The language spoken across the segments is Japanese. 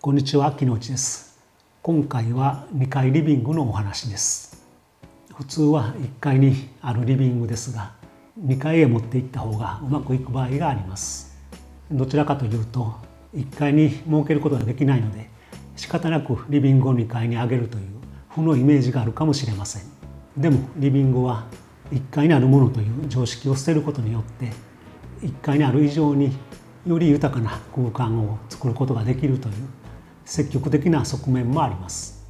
こんにちは、木之内です。今回は2階リビングのお話です。普通は1階にあるリビングですが、2階へ持って行った方がうまくいく場合があります。どちらかというと、1階に設けることができないので、仕方なくリビングを2階に上げるという負のイメージがあるかもしれません。でもリビングは1階にあるものという常識を捨てることによって、1階にある以上により豊かな空間を作ることができるという積極的な側面もあります。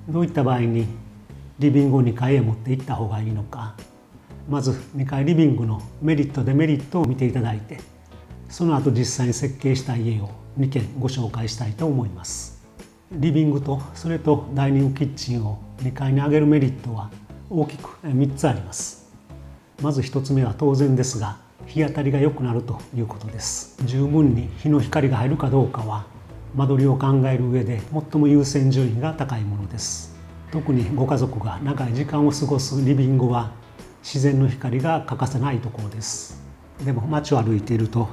どういった場合にリビングを2階へ持って行った方がいいのか、まず2階リビングのメリットデメリットを見ていただいて、その後実際に設計した家を2軒ご紹介したいと思います。リビングとそれとダイニングキッチンを2階に上げるメリットは大きく3つあります。まず1つ目は当然ですが、日当たりが良くなるということです。十分に日の光が入るかどうかは間取りを考える上で最も優先順位が高いものです。特にご家族が長い時間を過ごすリビングは自然の光が欠かせないところです。でも街を歩いていると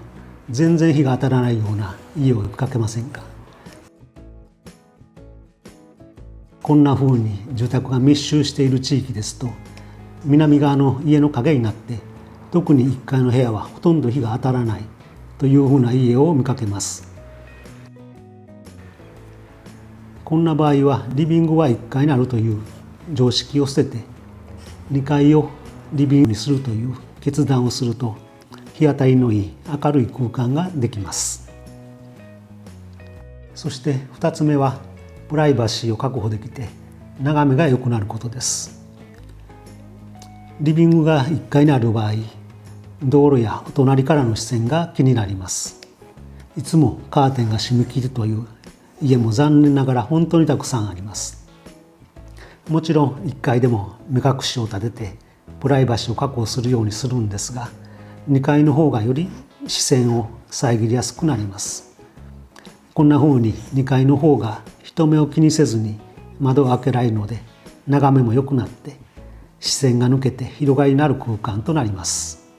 全然日が当たらないような家を見かけませんか？こんな風に住宅が密集している地域ですと、南側の家の影になって特に1階の部屋はほとんど日が当たらないというふうな家を見かけます。こんな場合はリビングは1階にあるという常識を捨てて2階をリビングにするという決断をすると、日当たりのいい明るい空間ができます。そして2つ目はプライバシーを確保できて眺めが良くなることです。リビングが1階にある場合、道路やお隣からの視線が気になります。いつもカーテンが閉め切るという家も残念ながら本当にたくさんあります。もちろん1階でも目隠しを立ててプライバシーを確保するようにするんですが、2階の方がより視線を遮りやすくなります。こんな風に2階の方が人目を気にせずに窓を開けられるので、眺めも良くなって視線が抜けて広がりのある空間となります。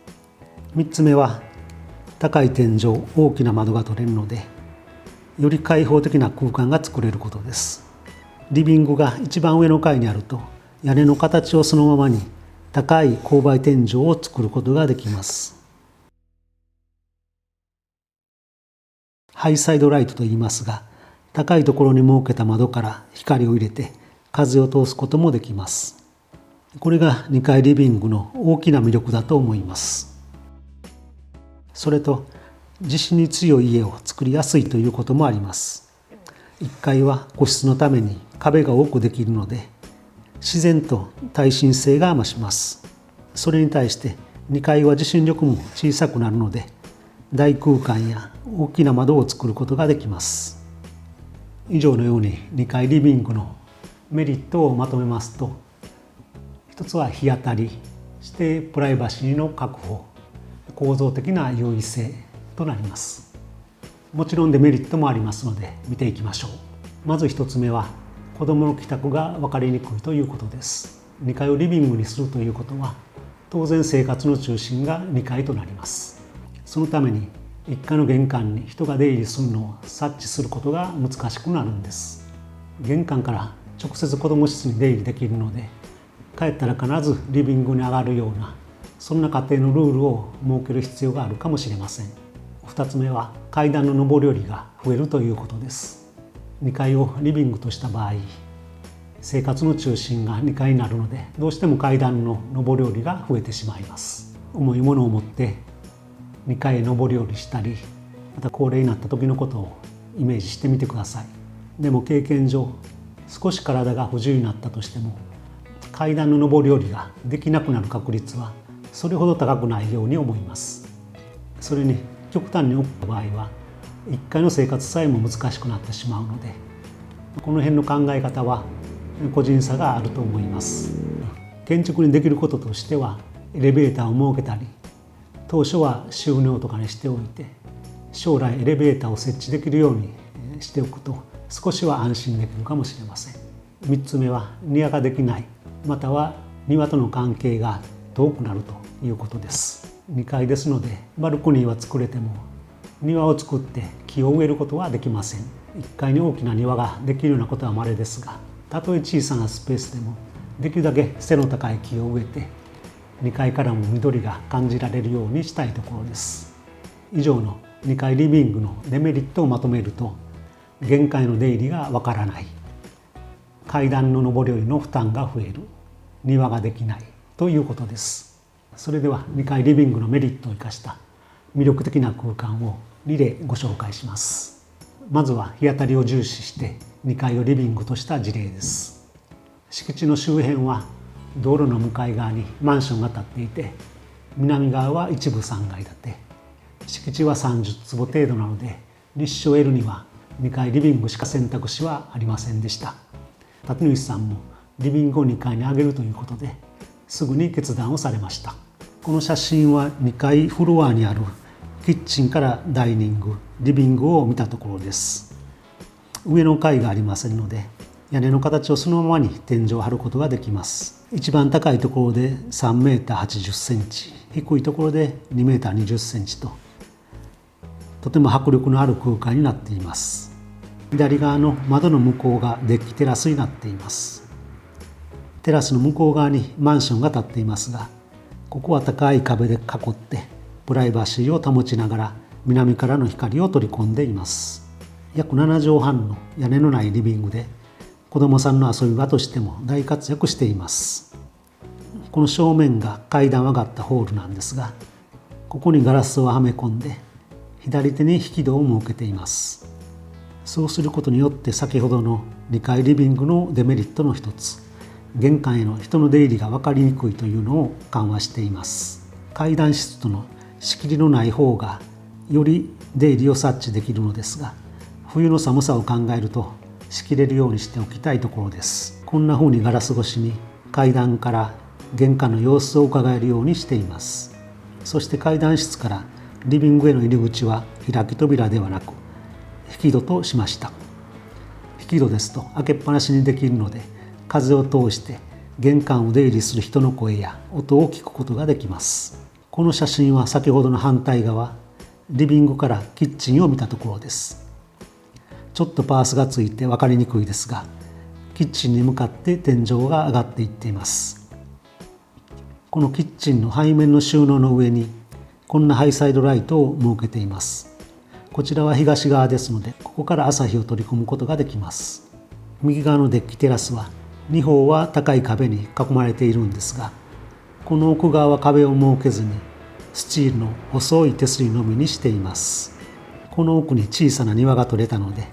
3つ目は高い天井、大きな窓が取れるのでより開放的な空間が作れることです。リビングが一番上の階にあると、屋根の形をそのままに高い勾配天井を作ることができます。ハイサイドライトと言いますが、高いところに設けた窓から光を入れて風を通すこともできます。これが2階リビングの大きな魅力だと思います。それと地震に強い家を作りやすいということもあります。1階は個室のために壁が多くできるので、自然と耐震性が増します。それに対して2階は地震力も小さくなるので、大空間や大きな窓を作ることができます。以上のように2階リビングのメリットをまとめますと、一つは日当たり、そしてプライバシーの確保、構造的な優位性となります。もちろんデメリットもありますので見ていきましょう。まず1つ目は子どもの帰宅が分かりにくいということです。2階をリビングにするということは、当然生活の中心が2階となります。そのために1階の玄関に人が出入りするのを察知することが難しくなるんです。玄関から直接子ども室に出入りできるので、帰ったら必ずリビングに上がるような、そんな家庭のルールを設ける必要があるかもしれません。2つ目は階段の上り下りが増えるということです。2階をリビングとした場合、生活の中心が2階になるので、どうしても階段の上り下りが増えてしまいます。重いものを持って2階へ上り下りしたり、また高齢になった時のことをイメージしてみてください。でも経験上、少し体が不自由になったとしても、階段の上り下りができなくなる確率はそれほど高くないように思います。それに極端に起きた場合は1階の生活さえも難しくなってしまうので、この辺の考え方は個人差があると思います。建築にできることとしては、エレベーターを設けたり、当初は収納とかにしておいて、将来エレベーターを設置できるようにしておくと少しは安心できるかもしれません。3つ目は庭ができない、または庭との関係が遠くなるということです。2階ですのでバルコニーは作れても庭を作って木を植えることはできません。1階に大きな庭ができるようなことは稀ですが、たとえ小さなスペースでもできるだけ背の高い木を植えて2階からも緑が感じられるようにしたいところです。以上の2階リビングのデメリットをまとめると、玄関への出入りがわからない、階段の上り下りの負担が増える、庭ができないということです。それでは2階リビングのメリットを生かした魅力的な空間を2例ご紹介します。まずは日当たりを重視して2階をリビングとした事例です。敷地の周辺は道路の向かい側にマンションが建っていて、南側は一部3階建て、敷地は30坪程度なので日照を得るには2階リビングしか選択肢はありませんでした。建主さんもリビングを2階に上げるということですぐに決断をされました。この写真は2階フロアにあるキッチンからダイニング、リビングを見たところです。上の階がありませんので、屋根の形をそのままに天井を張ることができます。一番高いところで3メーター80センチ、低いところで2メーター20センチと、とても迫力のある空間になっています。左側の窓の向こうがデッキテラスになっています。テラスの向こう側にマンションが建っていますが、ここは高い壁で囲ってプライバシーを保ちながら南からの光を取り込んでいます。約7畳半の屋根のないリビングで子どもさんの遊び場としても大活躍しています。この正面が階段を上がったホールなんですが、ここにガラスをはめ込んで左手に引き戸を設けています。そうすることによって先ほどの2階リビングのデメリットの一つ、玄関への人の出入りが分かりにくいというのを緩和しています。階段室との仕切りのない方がより出入りを察知できるのですが、冬の寒さを考えると仕切れるようにしておきたいところです。こんな風にガラス越しに階段から玄関の様子を伺えるようにしています。そして階段室からリビングへの入り口は開き扉ではなく引き戸としました。引き戸ですと開けっぱなしにできるので、風を通して玄関を出入りする人の声や音を聞くことができます。この写真は先ほどの反対側、リビングからキッチンを見たところです。ちょっとパースがついて分かりにくいですが、キッチンに向かって天井が上がっていっています。このキッチンの背面の収納の上にこんなハイサイドライトを設けています。こちらは東側ですので、ここから朝日を取り込むことができます。右側のデッキテラスは2方は高い壁に囲まれているんですが、この奥側は壁を設けずにスチールの細い手すりのみにしています。この奥に小さな庭が取れたので、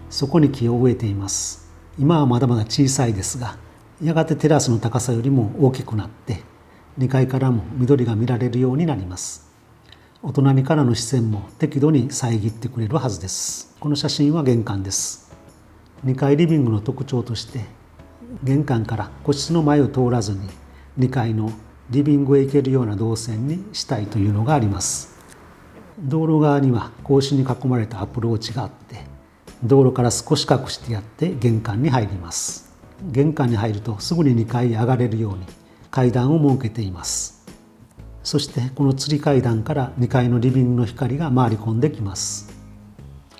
そこに木を植えています。今はまだまだ小さいですが、やがてテラスの高さよりも大きくなって2階からも緑が見られるようになります。お隣からの視線も適度に遮ってくれるはずです。この写真は玄関です。2階リビングの特徴として、玄関から個室の前を通らずに2階のリビングへ行けるような動線にしたいというのがあります。道路側には格子に囲まれたアプローチがあって、道路から少し隠してやって玄関に入ります。玄関に入るとすぐに2階へ上がれるように階段を設けています。そしてこの吊り階段から2階のリビングの光が回り込んできます。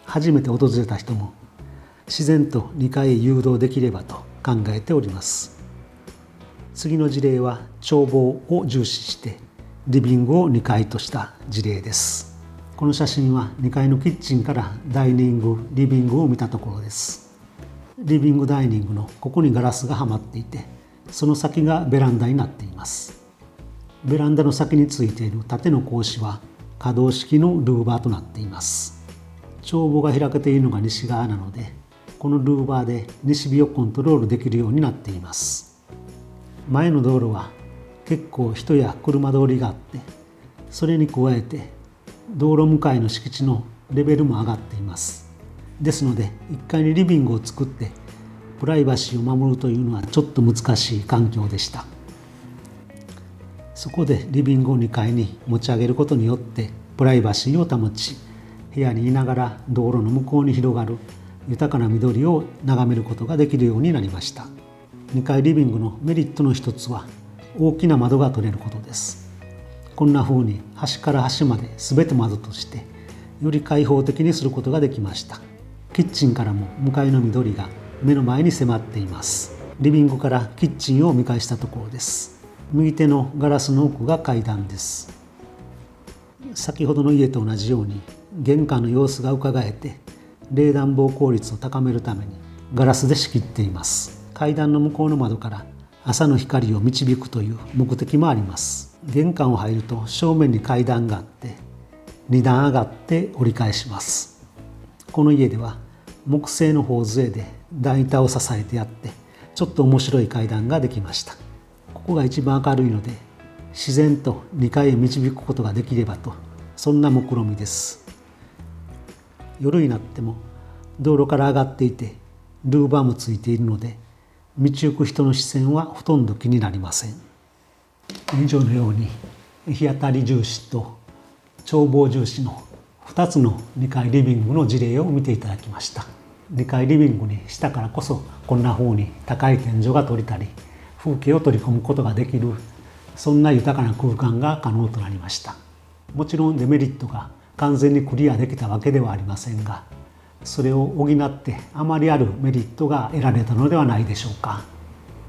初めて訪れた人も自然と2階へ誘導できればと考えております。次の事例は眺望を重視してリビングを2階とした事例です。この写真は2階のキッチンからダイニング、リビングを見たところです。リビングダイニングのここにガラスがはまっていて、その先がベランダになっています。ベランダの先についている縦の格子は可動式のルーバーとなっています。眺望が開けているのが西側なので、このルーバーで西日をコントロールできるようになっています。前の道路は結構人や車通りがあって、それに加えて道路向かいの敷地のレベルも上がっています。ですので1階にリビングを作ってプライバシーを守るというのはちょっと難しい環境でした。そこでリビングを2階に持ち上げることによってプライバシーを保ち、部屋にいながら道路の向こうに広がる豊かな緑を眺めることができるようになりました。2階リビングのメリットの一つは大きな窓が取れることです。こんな風に端から端まで全て窓としてより開放的にすることができました。キッチンからも向かいの緑が目の前に迫っています。リビングからキッチンを見返したところです。右手のガラスの奥が階段です。先ほどの家と同じように玄関の様子がうかがえて、冷暖房効率を高めるためにガラスで仕切っています。階段の向こうの窓から朝の光を導くという目的もあります。玄関を入ると正面に階段があって、2段上がって折り返します。この家では木製の頬杖で段板を支えてやって、ちょっと面白い階段ができました。ここが一番明るいので自然と2階へ導くことができればと、そんな目論見です。夜になっても道路から上がっていてルーバーもついているので、道行く人の視線はほとんど気になりません。以上のように日当たり重視と眺望重視の2つの2階リビングの事例を見ていただきました。2階リビングにしたからこそこんな風に高い天井が取れたり、風景を取り込むことができる、そんな豊かな空間が可能となりました。もちろんデメリットが完全にクリアできたわけではありませんが、それを補ってあまりあるメリットが得られたのではないでしょうか。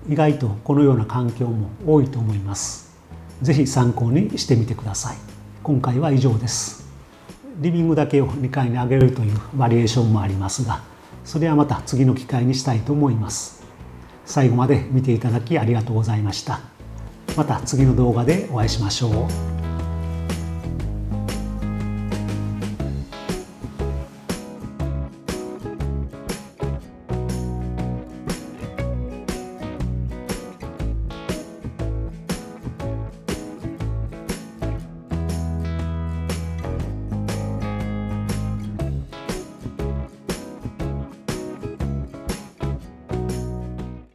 意外とこのような環境も多いと思います。ぜひ参考にしてみてください。今回は以上です。リビングだけを2階に上げるというバリエーションもありますが、それはまた次の機会にしたいと思います。最後まで見ていただきありがとうございました。また次の動画でお会いしましょう。